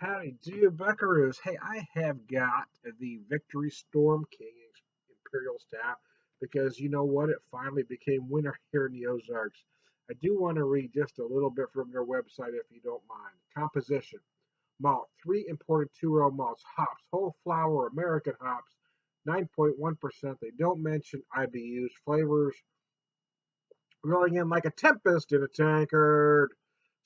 Howdy do you, buckaroos. Hey, I have got the Victory Storm King Imperial Stout because you know what? It finally became winter here in the Ozarks. I do want to read just a little bit from their website if you don't mind. Composition: malt, 3 imported 2-row malts, hops, whole flower American hops, 9.1%. They don't mention IBUs. Flavors: rolling in like a tempest in a tankard.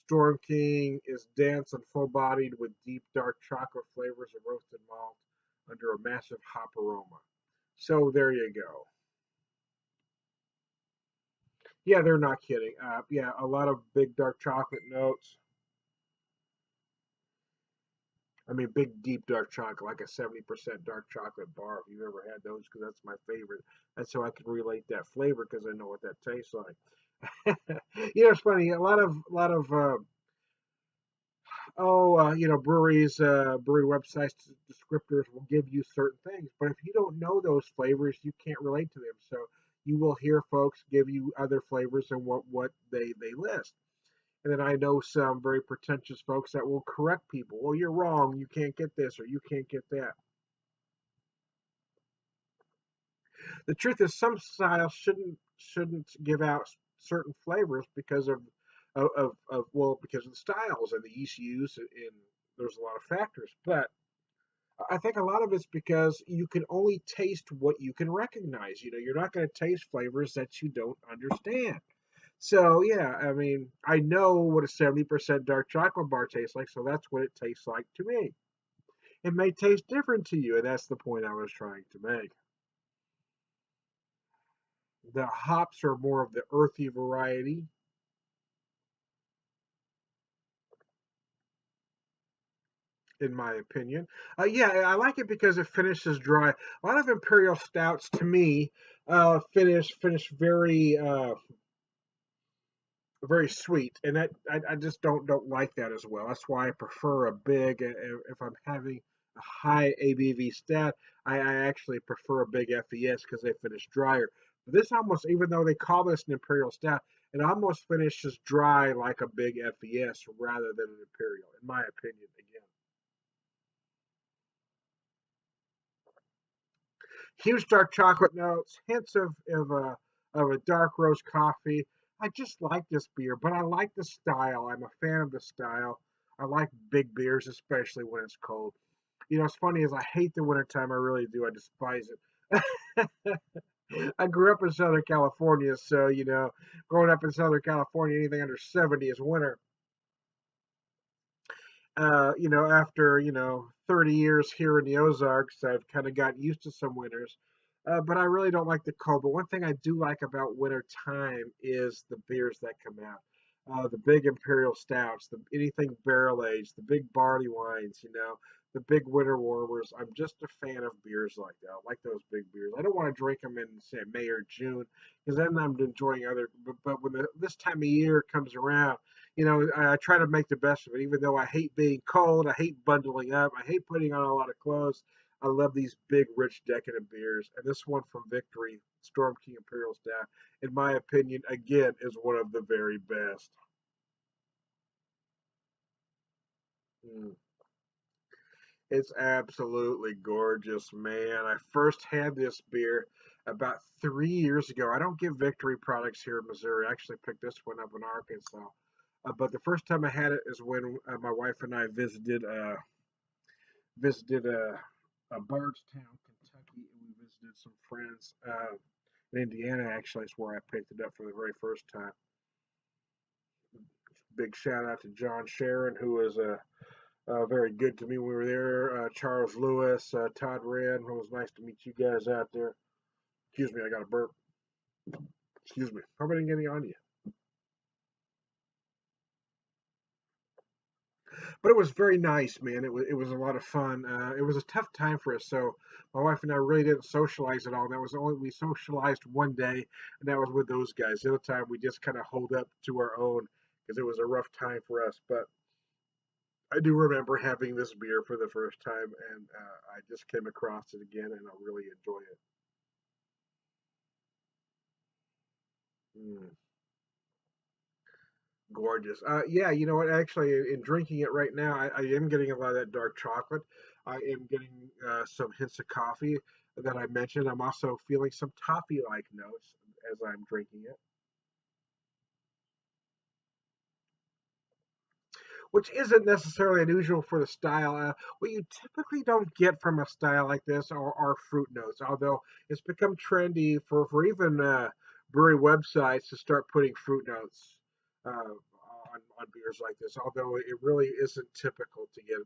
Storm King is dense and full bodied with deep dark chocolate flavors of roasted malt under a massive hop aroma. So there you go. Yeah, they're not kidding. Yeah, a lot of big dark chocolate notes. I mean, big deep dark chocolate, like a 70% dark chocolate bar. If you've ever had those, because that's my favorite. That's how I can relate that flavor because I know what that tastes like. It's funny. Breweries, brewery websites, descriptors will give you certain things, but if you don't know those flavors, you can't relate to them. So you will hear folks give you other flavors than what they list. And then I know some very pretentious folks that will correct people. Well, you're wrong. You can't get this or you can't get that. The truth is, some styles shouldn't give out certain flavors because because of the styles and the ECUs, and there's a lot of factors. But I think a lot of it's because you can only taste what you can recognize. You're not going to taste flavors that you don't understand. So yeah, I mean, I know what a 70% dark chocolate bar tastes like, so that's what it tastes like to me. It may taste different to you, and that's the point I was trying to make. The hops are more of the earthy variety, in my opinion. Yeah, I like it because it finishes dry. A lot of imperial stouts, to me, finish very sweet, and I just don't like that as well. That's why I prefer a big. If I'm having a high ABV stout, I actually prefer a big FES because they finish drier. But this almost, even though they call this an imperial stout, it almost finishes dry like a big FES rather than an imperial, in my opinion. Again, huge dark chocolate notes, hints of a dark roast coffee. I just like this beer, but I like the style. I'm a fan of the style. I like big beers, especially when it's cold. It's funny is I hate the wintertime. I really do. I despise it. I grew up in Southern California, so growing up in Southern California, anything under 70 is winter. After 30 years here in the Ozarks, I've kind of gotten used to some winters. But I really don't like the cold. But one thing I do like about winter time is the beers that come out. The big imperial stouts, anything barrel aged, the big barley wines, the big winter warmers. I'm just a fan of beers like that. I like those big beers. I don't want to drink them in, say, May or June, because then I'm enjoying other. But when this time of year comes around, I try to make the best of it. Even though I hate being cold, I hate bundling up, I hate putting on a lot of clothes. I love these big, rich, decadent beers. And this one from Victory, Storm King Imperial Stout, in my opinion, again, is one of the very best. Mm. It's absolutely gorgeous, man. I first had this beer about 3 years ago. I don't get Victory products here in Missouri. I actually picked this one up in Arkansas. But the first time I had it is when my wife and I visited Bardstown, Kentucky, and we visited some friends in Indiana. Actually, is where I picked it up for the very first time. Big shout out to John Sharon, who was very good to me when we were there. Charles Lewis, Todd Rand. It was nice to meet you guys out there. Excuse me, I got a burp. Excuse me. Hope I didn't get any on you. But it was very nice, man. It was a lot of fun. It was a tough time for us, so my wife and I really didn't socialize at all. That was only we socialized one day, and that was with those guys. The other time we just kind of hold up to our own because it was a rough time for us. But I do remember having this beer for the first time, and I just came across it again, and I really enjoy it. Mm. Gorgeous. Yeah, you know what? Actually, in drinking it right now, I am getting a lot of that dark chocolate. I am getting some hints of coffee that I mentioned. I'm also feeling some toffee-like notes as I'm drinking it, which isn't necessarily unusual for the style. What you typically don't get from a style like this are fruit notes, although it's become trendy for even brewery websites to start putting fruit notes on beers like this. Although it really isn't typical to get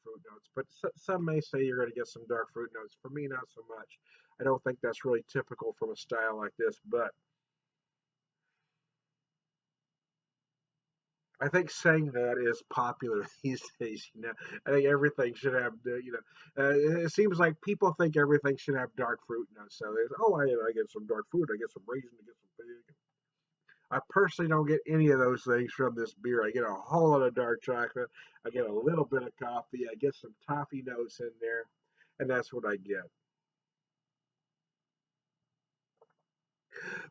fruit notes, but some may say you're going to get some dark fruit notes. For me, not so much. I don't think that's really typical from a style like this, but I think saying that is popular these days. I think everything should have, it seems like people think everything should have dark fruit notes. So there's, oh, I get some dark fruit, I get some raisin, I get some bacon. I personally don't get any of those things from this beer. I get a whole lot of dark chocolate. I get a little bit of coffee. I get some toffee notes in there, and that's what I get.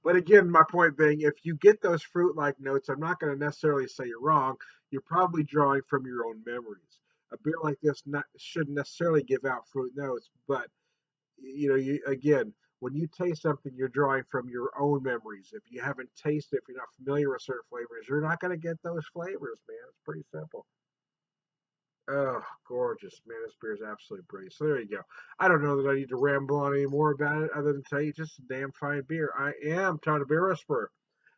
But again, my point being, if you get those fruit like notes, I'm not going to necessarily say you're wrong. You're probably drawing from your own memories. A beer like this shouldn't necessarily give out fruit notes, but again, when you taste something, you're drawing from your own memories. If you haven't tasted, if you're not familiar with certain flavors, you're not going to get those flavors, man. It's pretty simple. Oh, gorgeous, man. This beer is absolutely pretty. So there you go. I don't know that I need to ramble on any more about it other than tell you just a damn fine beer. I am Tom the Beer Whisperer.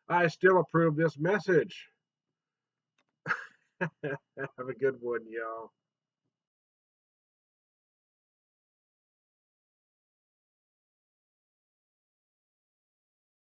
I still approve this message. Have a good one, y'all.